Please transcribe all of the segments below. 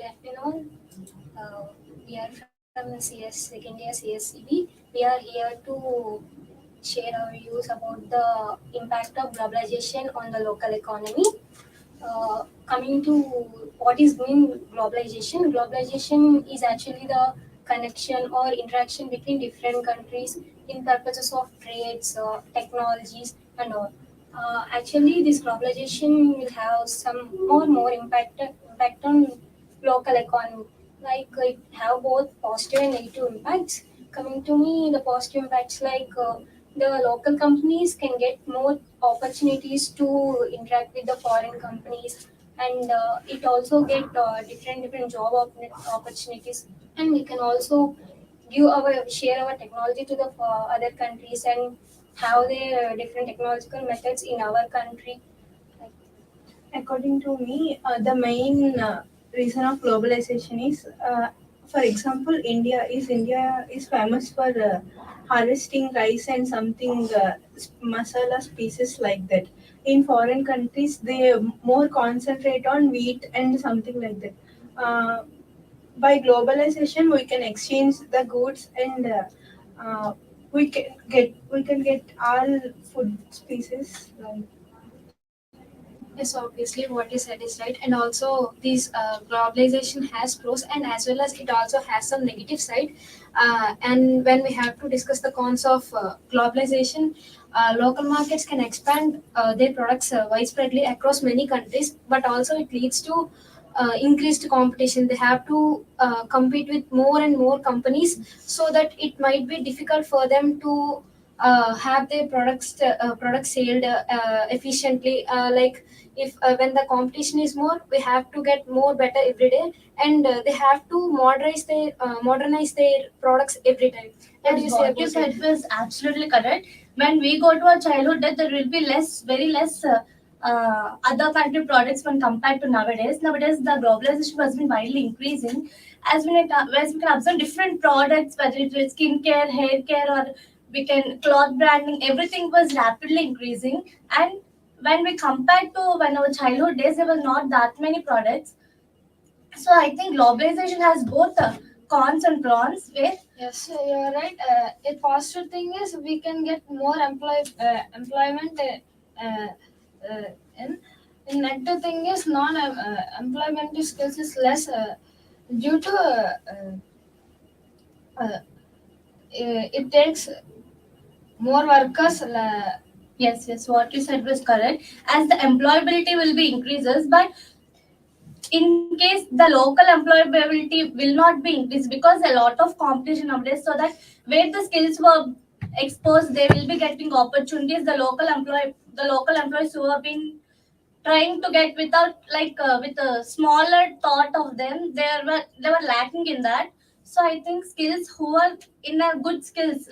afternoon. We are from CS second year CSE-B. We are here to share our views about the impact of globalization on the local economy. Coming to what is doing globalization, globalization is actually the connection or interaction between different countries in purposes of trades, technologies, and all. Actually, this globalization will have some more impact on local economy. Like it have both positive and negative impacts. Coming to me, the positive impacts the local companies can get more opportunities to interact with the foreign companies, and it also get different job opportunities, and we can also share our technology to the other countries and have their different technological methods in our country. Like, According to me, the main reason of globalization is, for example, India is famous for harvesting rice and something masala species like that. In foreign countries, they more concentrate on wheat and something like that. By globalization, we can exchange the goods and we can get all food species like. Yes, obviously, what you said is right, and also this globalization has pros, and as well as it also has some negative side. And when we have to discuss the cons of globalization, local markets can expand their products widespreadly across many countries, but also it leads to increased competition. They have to compete with more and more companies, so that it might be difficult for them to have their products sold efficiently. Like if when the competition is more, we have to get more better every day, and they have to modernize their products every time. What do you Yes, say what you about said it? was absolutely correct. When we go to our childhood, that there will be very less other country products when compared to nowadays. Nowadays, the globalization has been widely increasing. As we can observe different products, whether it is skincare, hair care, or we can cloth branding, everything was rapidly increasing. And when we compare to when our childhood days, there were not that many products. So I think globalization has both cons and pros. With Yes, you're right. A positive thing is we can get more employment uh, uh, in. The negative thing is non-employment skills is less due to it takes more workers. yes, what you said was correct. As the employability will be increases, but in case the local employability will not be increased because a lot of competition nowadays, so that where the skills were exposed, they will be getting opportunities. The local employees who have been trying to get without with a smaller thought of them, they were lacking in that. So I think skills who are in a good skills,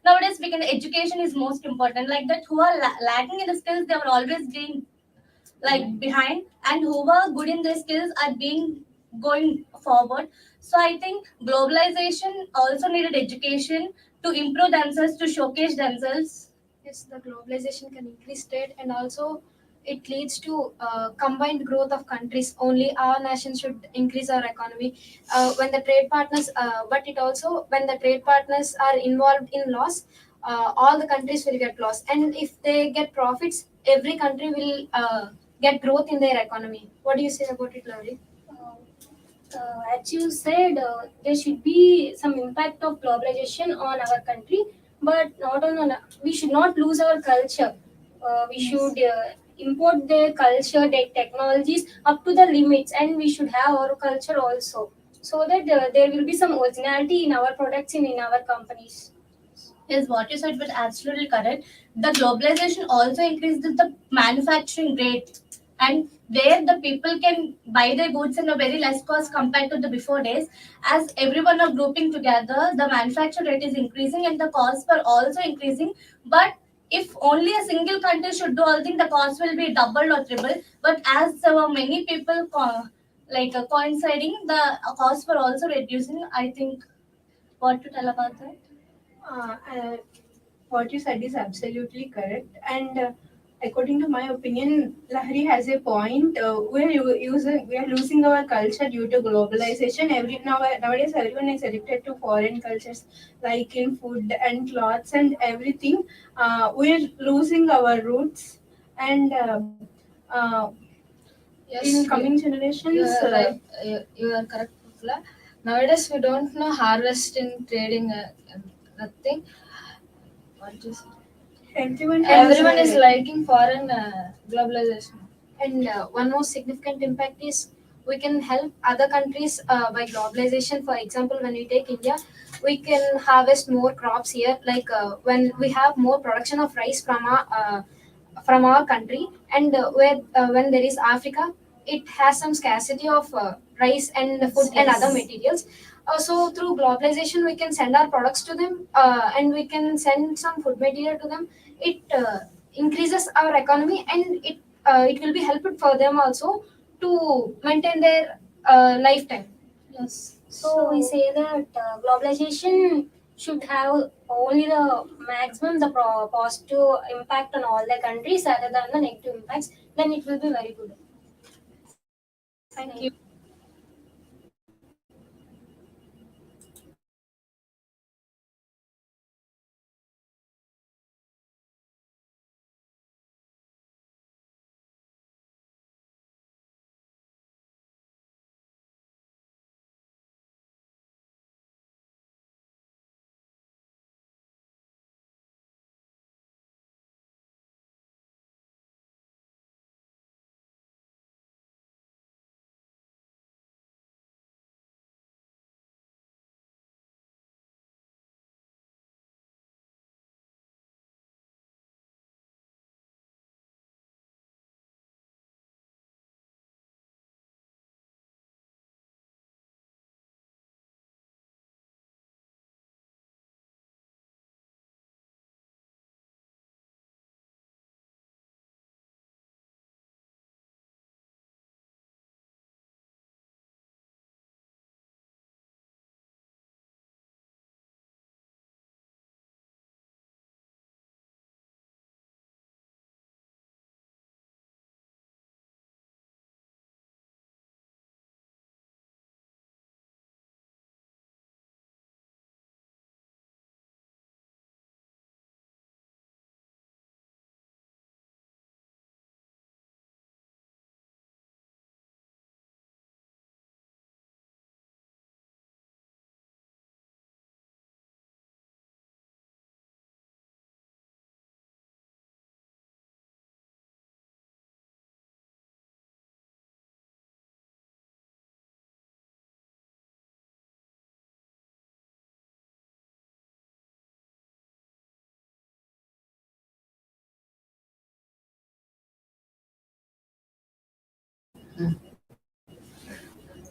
nowadays we can education is most important, like that who are lacking in the skills, they were always being behind, and who were good in their skills are being going forward. So I think globalization also needed education to improve themselves, to showcase themselves. Yes, the globalization can increase trade, and also it leads to combined growth of countries. Only our nation should increase our economy. When the trade partners, but it also when the trade partners are involved in loss, all the countries will get loss. And if they get profits, every country will get growth in their economy. What do you say about it, Laurie? as you said, there should be some impact of globalization on our country, but not on. We should not lose our culture. We should import their culture, their technologies up to the limits, and we should have our culture also, so that there will be some originality in our products and in our companies. Yes, what you said was absolutely correct. The globalization also increased the manufacturing rate, and where the people can buy their goods in a very less cost compared to the before days. As everyone are grouping together, the manufacture rate is increasing and the costs were also increasing. But if only a single country should do all things, the cost will be double or triple. But as there were many people coinciding, the costs were also reducing. I think what to tell about that? Uh, uh, what you said is absolutely correct, and according to my opinion, Lahari has a point. We are losing our culture due to globalization. Nowadays, everyone is addicted to foreign cultures, like in food and clothes and everything. We are losing our roots, and in Yes, coming you generations, are right. You are correct, Pufla. Nowadays, we don't know harvesting, trading, nothing. What is everyone has Everyone is a liking foreign globalization. And one more significant impact is we can help other countries by globalization. For example, when we take India, we can harvest more crops here. Like when we have more production of rice from our country, and when there is Africa, it has some scarcity of rice and food and other materials. So through globalization, we can send our products to them, and we can send some food material to them. It increases our economy, and it will be helpful for them also to maintain their lifetime. Yes. So we say that globalization should have only the maximum the positive impact on all the countries rather than the negative impacts. Then it will be very good. Thank you.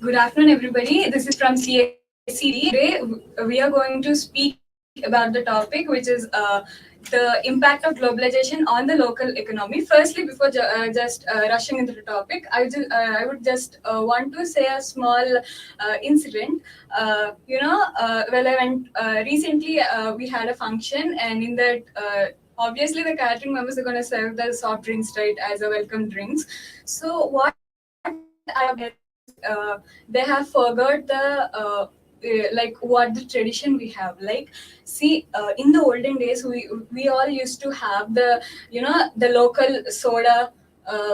Good afternoon, everybody. This is from CSE-B. Today, we are going to speak about the topic, which is the impact of globalization on the local economy. Firstly, before just rushing into the topic, I would just want to say a small incident. Well, I went recently. We had a function, and in that. Obviously, the catering members are going to serve the soft drinks, right, as a welcome drinks. So what I observed there is they have forgot the like what the tradition we have. Like, see, in the olden days, we all used to have the the local soda.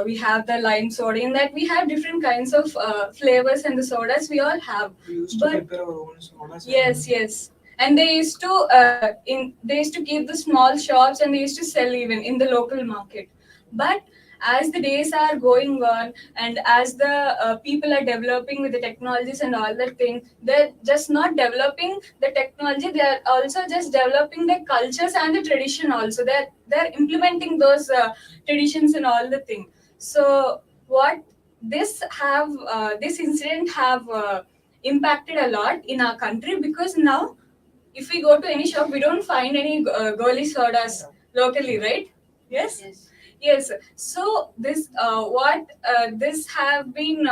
We have the lime soda. In that, we have different kinds of flavors and the sodas we all have. We used to prepare our own sodas. Yes, yes. And they used to keep the small shops, and they used to sell even in the local market. But as the days are going on, and as the people are developing with the technologies and all that thing, they're just not developing the technology. They're also just developing the cultures and the tradition. Also, they're implementing those traditions and all the thing. So what this incident have impacted a lot in our country, because now if we go to any shop, we don't find any goli sodas locally, right? Yes. Yes. So this what this have been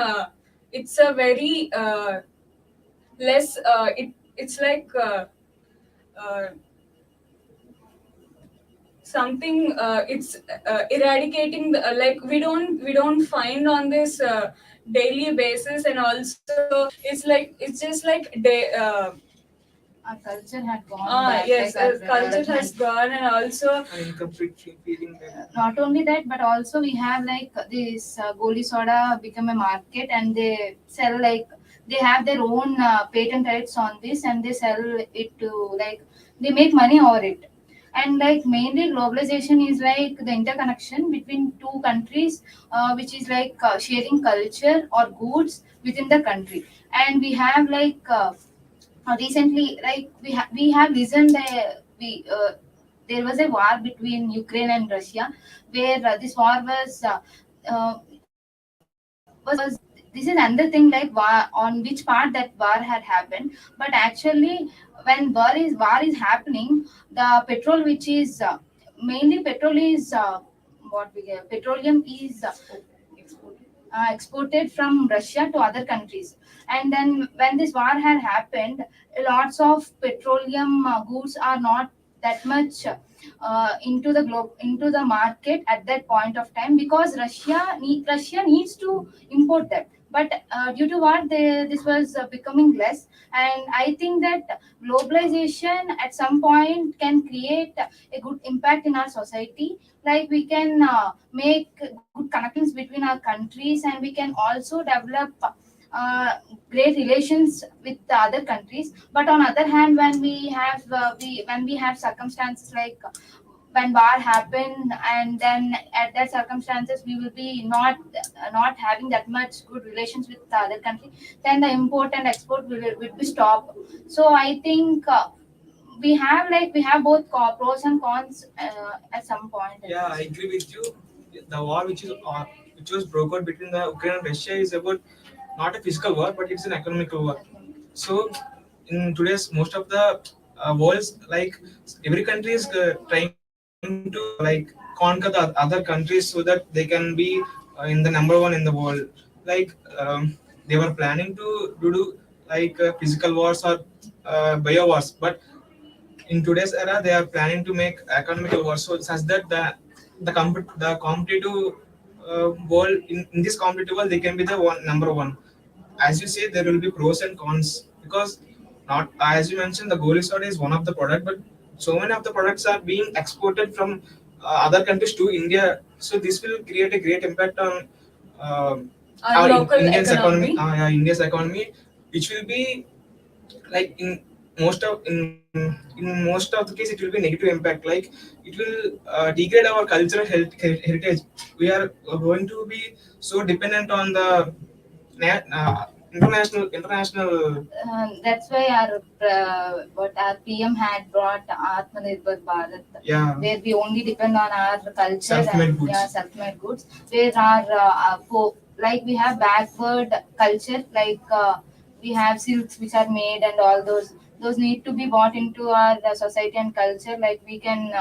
it's a very less it's like uh, something it's eradicating the, like we don't find on this daily basis, and also it's just like Our culture had gone back. yes, Like our culture has development. gone, and also An incomplete feeling that Not only that, but also we have like this goli soda become a market, and they sell like they have their own patent rights on this, and they sell it to like they make money over it. And like mainly globalization is like the interconnection between two countries, which is like sharing culture or goods within the country. And we have like recently like we have listened we there was a war between Ukraine and Russia, where this war was this is another thing like war, on which part that war had happened. But actually, when war is happening, the petrol, which is mainly petrol is what we get petroleum is exported from Russia to other countries. And then when this war had happened, lots of petroleum goods are not that much into the market at that point of time, because Russia needs to import them. But due to what this was becoming less. And I think that globalization at some point can create a good impact in our society. Like we can make good connections between our countries, and we can also develop great relations with the other countries. But on other hand, when we have circumstances like when war happen, and then at that circumstances we will be not having that much good relations with the other country, then the import and export will be stopped. So I think we have both pros and cons at some point. yeah, I agree with you. The war which was broke out between the Ukraine and Russia is about not a physical war, but it's an economical war. So in today's most of the worlds, like every country is trying to like conquer the other countries so that they can be in the number one in the world. Like they were planning to do like physical wars or bio wars, but in today's era they are planning to make economical wars, so such that the competitive world in this competitive world they can be the one number one. As you say, there will be pros and cons because not as you mentioned, the goalie soda is one of the product, but so many of the products are being exported from other countries to India. So this will create a great impact on our local Indian's economy. yeah, India's economy, which will be like in most of the case it will be negative impact. Like it will degrade our cultural heritage. We are going to be so dependent on the international That's why what our PM had brought Atmanirbhar Bharat, yeah, where we only depend on our culture self-made and goods. yeah, self-made goods. Where like we have backward culture, like we have silks which are made, and all those need to be brought into our society and culture. Like we can.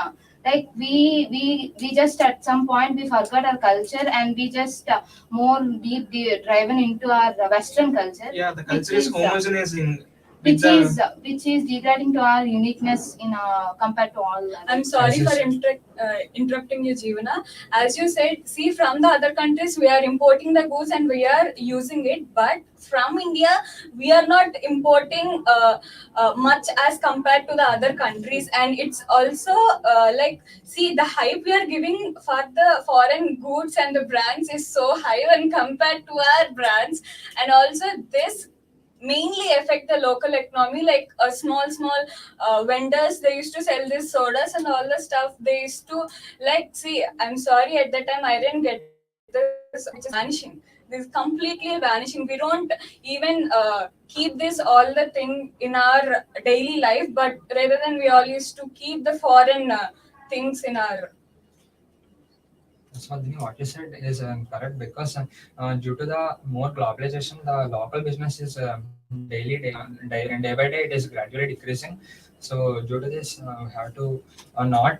Like we just at some point we forgot our culture, and we just more deep driven into our Western culture, Yeah, the which culture is is homogeneous in with which the is which is degrading to our uniqueness in compared to all I'm others. sorry As you for said. interrupting you, Jeevana. As you said, see, from the other countries, we are importing the goods and we are using it. But from India, we are not importing much as compared to the other countries. And it's also like, see, the hype we are giving for the foreign goods and the brands is so high when compared to our brands. And also, this mainly affect the local economy, like a small vendors, they used to sell these sodas and all the stuff they used to, like, see, I'm sorry, at that time I didn't get this, which is vanishing. This is completely vanishing. We don't even keep this all the thing in our daily life, but rather than we all used to keep the foreign things in our. So, what you said is correct because due to the more globalization, the local business is day by day it is gradually decreasing. So, due to this, we have to not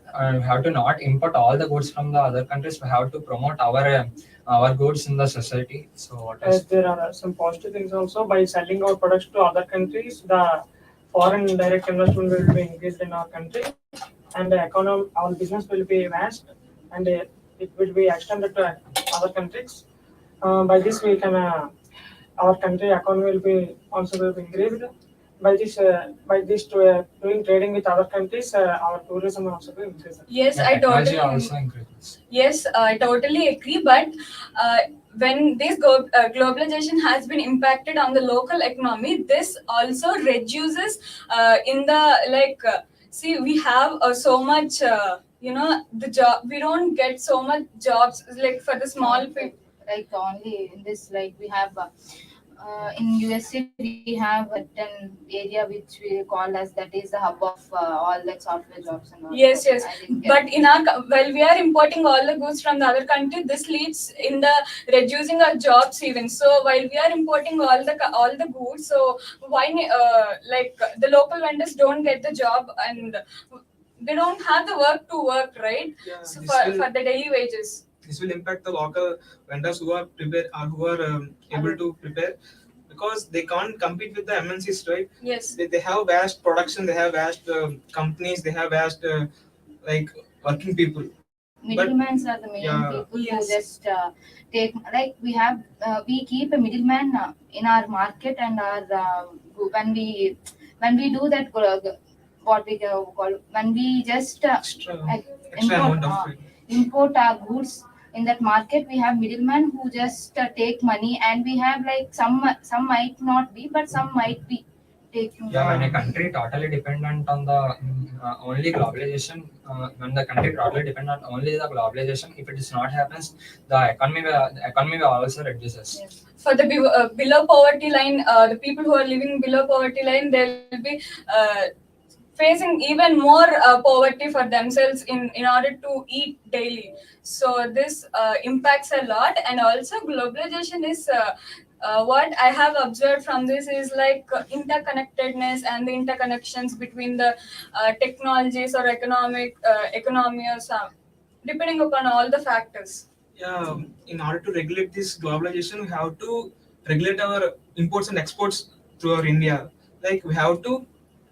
import all the goods from the other countries. We have to promote our goods in the society. So, what As is there are some positive things also, by selling our products to other countries, the foreign direct investment will be increased in our country. and the economy, our business will be vast, and it will be extended to other countries. By this, we can our country economy will be also will be increased. By this doing trading with other countries, our tourism also will increase. Yes, Yeah, I technology totally. also increases. Yes, I totally agree. But when this globalization has been impacted on the local economy, this also reduces in the see, we have so much. The job, we don't get so much jobs like for the small people. Like only in this, like we have in USA we have a certain area which we call as that is the hub of all like software jobs and all. Yes, yes. I didn't get But it. in while we are importing all the goods from the other country, this leads in the reducing our jobs even. So while we are importing all the goods, so why the local vendors don't get the job and they don't have the work to work, right? Yeah, So this for the daily wages. this will impact the local vendors who are prepared or who are able to prepare, because they can't compete with the MNCs, right? Yes. They have vast production, they have vast companies, they have vast like working people. Middlemen are the main Yeah. people who Yes. just take, like we have we keep a middleman in our market and our when we do that what we call when we just Extra import amount of trade. import our goods in that market. We have middlemen who just take money, and we have like some might not be, but some might be taking. Yeah, when a country totally dependent on the only globalization, when the country totally dependent on only the globalization, if it is not happens, the economy will also reduces. Yes. For the below poverty line, the people who are living below poverty line, they'll be facing even more poverty for themselves in order to eat daily. So this impacts a lot, and also globalization is what I have observed from this is like interconnectedness and the interconnections between the technologies or economy or some, depending upon all the factors. Yeah, in order to regulate this globalization, we have to regulate our imports and exports through our India. Like we have to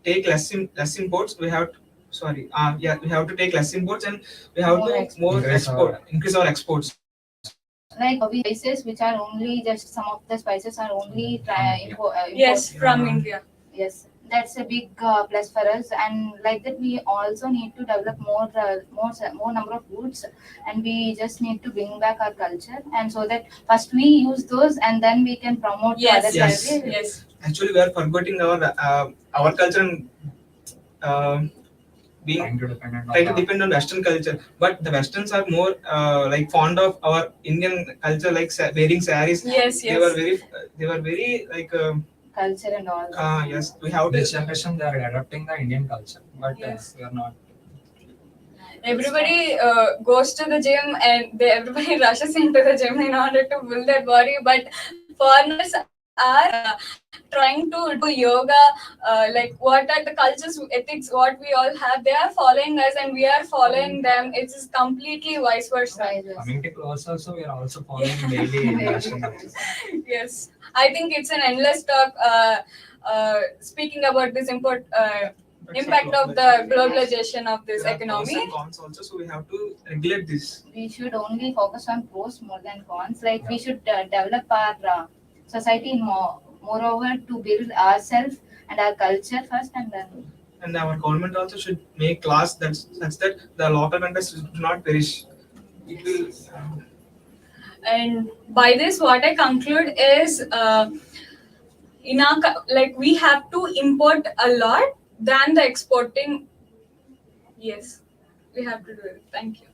take less imports. We have to, sorry, we have to take less imports, and we have More to export. more Increase our- increase our exports. Like we spices which are only just some of the spices are only import. Yes, from Yeah. India. Yes, that's a big plus for us, and like that we also need to develop more number of goods, and we just need to bring back our culture, and so that first we use those, and then we can promote to Yes, other yes, countries. yes. Actually, we are forgetting our culture and being Trying to depend on try to the depend on Western culture. But the Westerns are more like fond of our Indian culture, like wearing saris. Yes, They yes. were very like Culture and all. yes. We have this to. generation they are adopting the Indian culture, but Yes. we are not. Everybody goes to the gym and everybody rushes into the gym in order to build their body. But foreigners are trying to do yoga. Like what are the cultures, ethics, what we all have? They are following us and we are following them. It's completely vice versa. Right, yes. Coming to clothes also, we are also following daily Western culture. Yes, I think it's an endless talk. Speaking about this impact of the globalization of this There are pros economy. and cons also, so we have to regulate this. We should only focus on pros more than cons. Like we should develop our society moreover to build ourselves and our culture first, and then. And our government also should make laws such that the local vendors do not perish. It will. And by this, what I conclude is, in our like we have to import a lot than the exporting. Yes, we have to do it. Thank you.